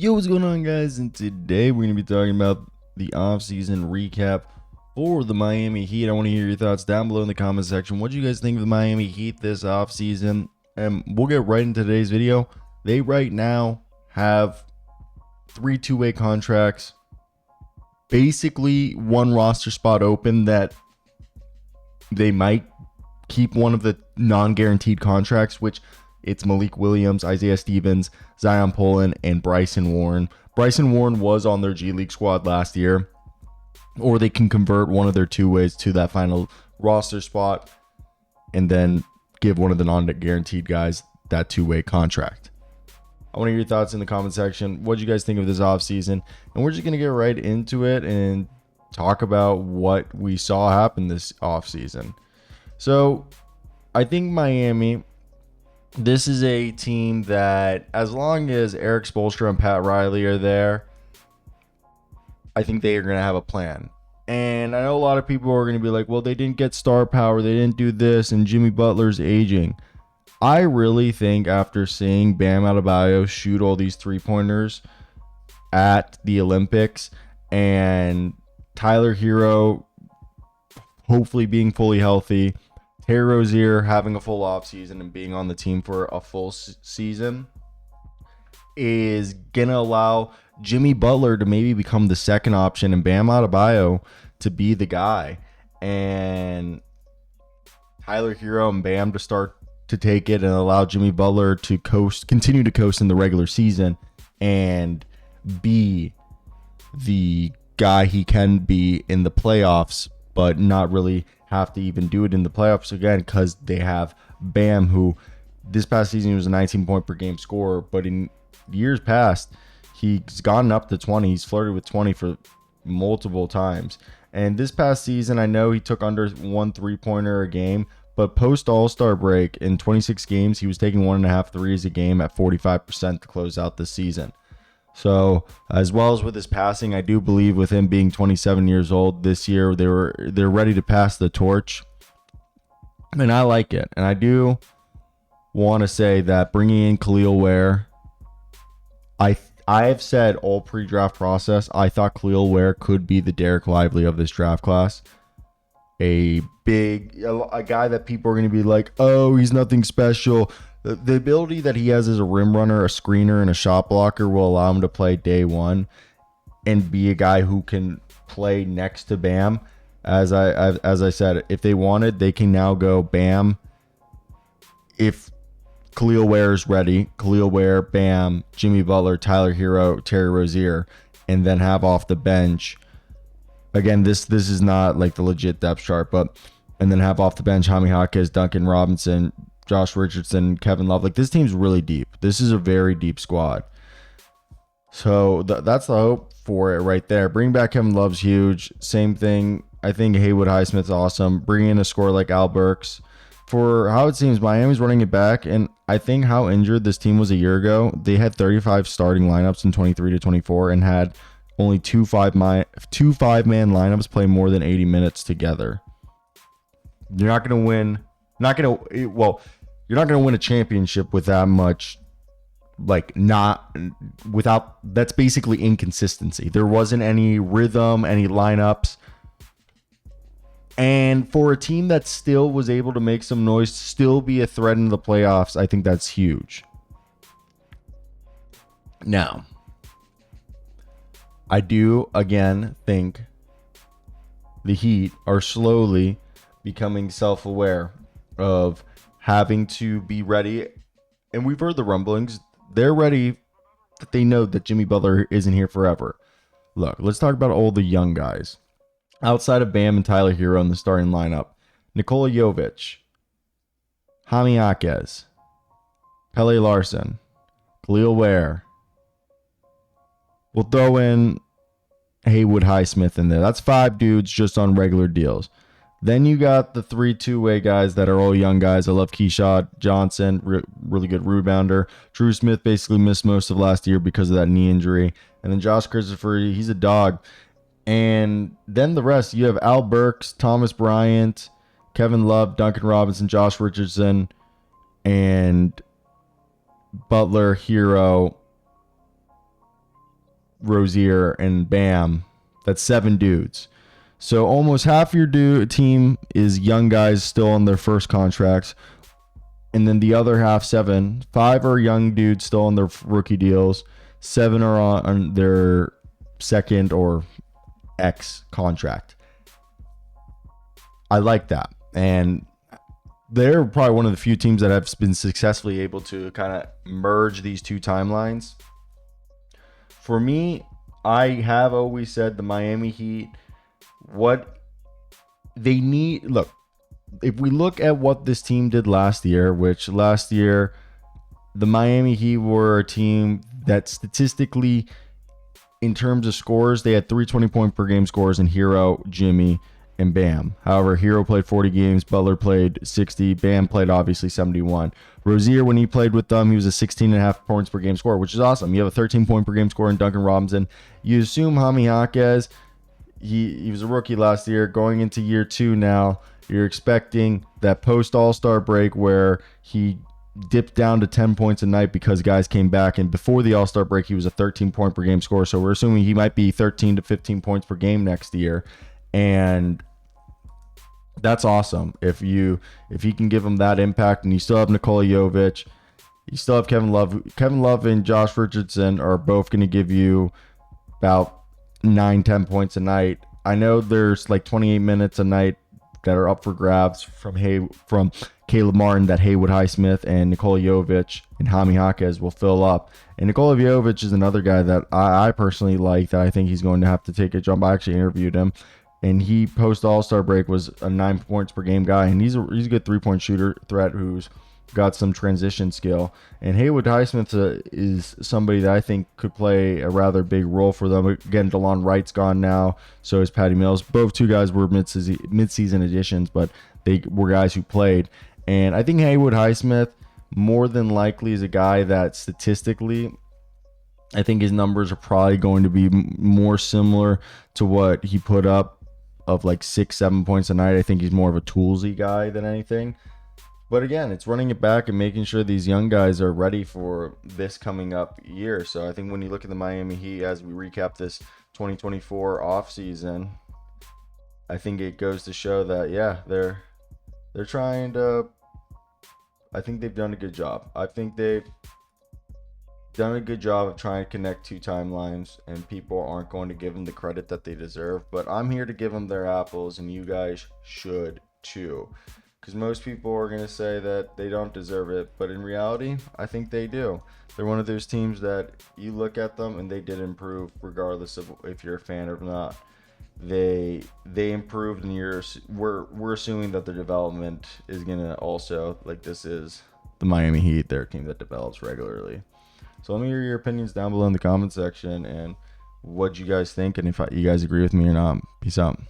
Yo, what's going on, guys? And today we're going to be talking about the offseason recap for the Miami Heat. I want to hear your thoughts down below in the comment section. What do you guys think of the Miami Heat this offseason? And we'll get right into today's video. They right now have 3 two-way contracts, basically one roster spot open that they might keep one of the non-guaranteed contracts, which it's Malik Williams, Isaiah Stevens, Zyon Pullin, and Bryson Warren. Bryson Warren was on their G League squad last year, or they can convert one of their two ways to that final roster spot and then give one of the non-guaranteed guys that two-way contract. I want to hear your thoughts in the comment section. What do you guys think of this offseason? And we're just going to get right into it and talk about what we saw happen this offseason. So I think Miami, this is a team that, as long as Eric Spoelstra and Pat Riley are there, I think they are going to have a plan. And I know a lot of people are going to be like, well, they didn't get star power, they didn't do this, and Jimmy Butler's aging. I really think after seeing Bam Adebayo shoot all these three-pointers at the Olympics and Tyler Hero hopefully being fully healthy, Terry Rozier having a full offseason and being on the team for a full season is going to allow Jimmy Butler to maybe become the second option and Bam Adebayo to be the guy. And Tyler Hero and Bam to start to take it and allow Jimmy Butler to continue to coast in the regular season and be the guy he can be in the playoffs, but not really have to even do it in the playoffs again because they have Bam, who this past season was a 19 point per game scorer, but in years past he's gotten up to 20. He's flirted with 20 for multiple times, and this past season I know he took under 1 3-pointer a game, but post All-Star break in 26 games he was taking 1.5 threes a game at 45% to close out the season. So, as well as with his passing, I do believe with him being 27 years old this year, they're ready to pass the torch. And I like it. And I do want to say that bringing in Kel'el Ware, I've said all pre-draft process, I thought Kel'el Ware could be the Derek Lively of this draft class. A guy that people are going to be like, oh, he's nothing special. The ability that he has as a rim runner, a screener, and a shot blocker will allow him to play day one and be a guy who can play next to Bam. As I said, if they wanted, they can now go Bam. If Kel'el Ware is ready, Kel'el Ware, Bam, Jimmy Butler, Tyler Hero, Terry Rozier, and then have off the bench. Again, this is not like the legit depth chart, and then have off the bench Jaime Jaquez, Duncan Robinson, Josh Richardson, Kevin Love. Like, this team's really deep. This is a very deep squad. So that's the hope for it right there. Bring back Kevin Love's huge. Same thing. I think Haywood Highsmith's awesome. Bring in a scorer like Alec Burks. For how it seems, Miami's running it back, and I think how injured this team was a year ago. They had 35 starting lineups in 23 to 24 and had only two five-man lineups play more than 80 minutes together. You're not going to win. You're not going to win a championship with that much, that's basically inconsistency. There wasn't any rhythm, any lineups. And for a team that still was able to make some noise, still be a threat in the playoffs, I think that's huge. Now, I do, again, think the Heat are slowly becoming self-aware of having to be ready, and we've heard the rumblings. They're ready, that they know that Jimmy Butler isn't here forever. Look, let's talk about all the young guys. Outside of Bam and Tyler Hero in the starting lineup, Nikola Jovic, Jaime Jaquez, Pelle Larsson, Kel'el Ware. We'll throw in Haywood Highsmith in there. That's 5 dudes just on regular deals. Then you got the 3 two-way guys that are all young guys. I love Keshad Johnson, really good rebounder. Dru Smith basically missed most of last year because of that knee injury. And then Josh Christopher, he's a dog. And then the rest, you have Alec Burks, Thomas Bryant, Kevin Love, Duncan Robinson, Josh Richardson, and Butler, Hero, Rozier, and Bam. That's 7 dudes. So almost half your team is young guys still on their first contracts. And then the other half, 5 are young dudes still on their rookie deals. 7 are on their second or X contract. I like that. And they're probably one of the few teams that have been successfully able to kind of merge these two timelines. For me, I have always said the Miami Heat, what they need, look, if we look at what this team did last year, which last year the Miami Heat were a team that statistically, in terms of scores, they had 3 20-point per game scores in Hero, Jimmy, and Bam. However, Hero played 40 games, Butler played 60, Bam played obviously 71. Rozier, when he played with them, he was a 16.5 points per game scorer, which is awesome. You have a 13-point per game scorer in Duncan Robinson. You assume Jaime Jaquez, he was a rookie last year, going into year 2 now. You're expecting that post All-Star break where he dipped down to 10 points a night because guys came back, and before the All-Star break he was a 13-point per game scorer, so we're assuming he might be 13 to 15 points per game next year, and that's awesome. If you can give him that impact, and you still have Nikola Jovic, you still have Kevin Love and Josh Richardson are both going to give you about 9-10 points a night. I know there's like 28 minutes a night that are up for grabs from Caleb Martin that Haywood Highsmith and Nikola Jovic and Jaime Jaquez will fill up. And Nikola Jovic is another guy that I personally like, that I think he's going to have to take a jump. I actually interviewed him, and he post All-Star break was a 9 points per game guy, and he's a good 3-point shooter threat who's got some transition skill. And Haywood Highsmith is somebody that I think could play a rather big role for them. Again, DeLon Wright's gone now, so is Patty Mills. Both two guys were mid-season additions, but they were guys who played. And I think Haywood Highsmith more than likely is a guy that statistically, I think his numbers are probably going to be more similar to what he put up of like 6-7 points a night. I think he's more of a toolsy guy than anything. But again, it's running it back and making sure these young guys are ready for this coming up year. So I think when you look at the Miami Heat as we recap this 2024 offseason, I think it goes to show that, yeah, they're trying to, I think they've done a good job. I think they've done a good job of trying to connect two timelines, and people aren't going to give them the credit that they deserve. But I'm here to give them their apples, and you guys should too. Because most people are going to say that they don't deserve it, but in reality, I think they do. They're one of those teams that you look at them and they did improve regardless of if you're a fan or not. They improved, and we're assuming that their development is going to also, like, this is the Miami Heat, their team that develops regularly. So let me hear your opinions down below in the comment section and what you guys think, and if you guys agree with me or not. Peace out.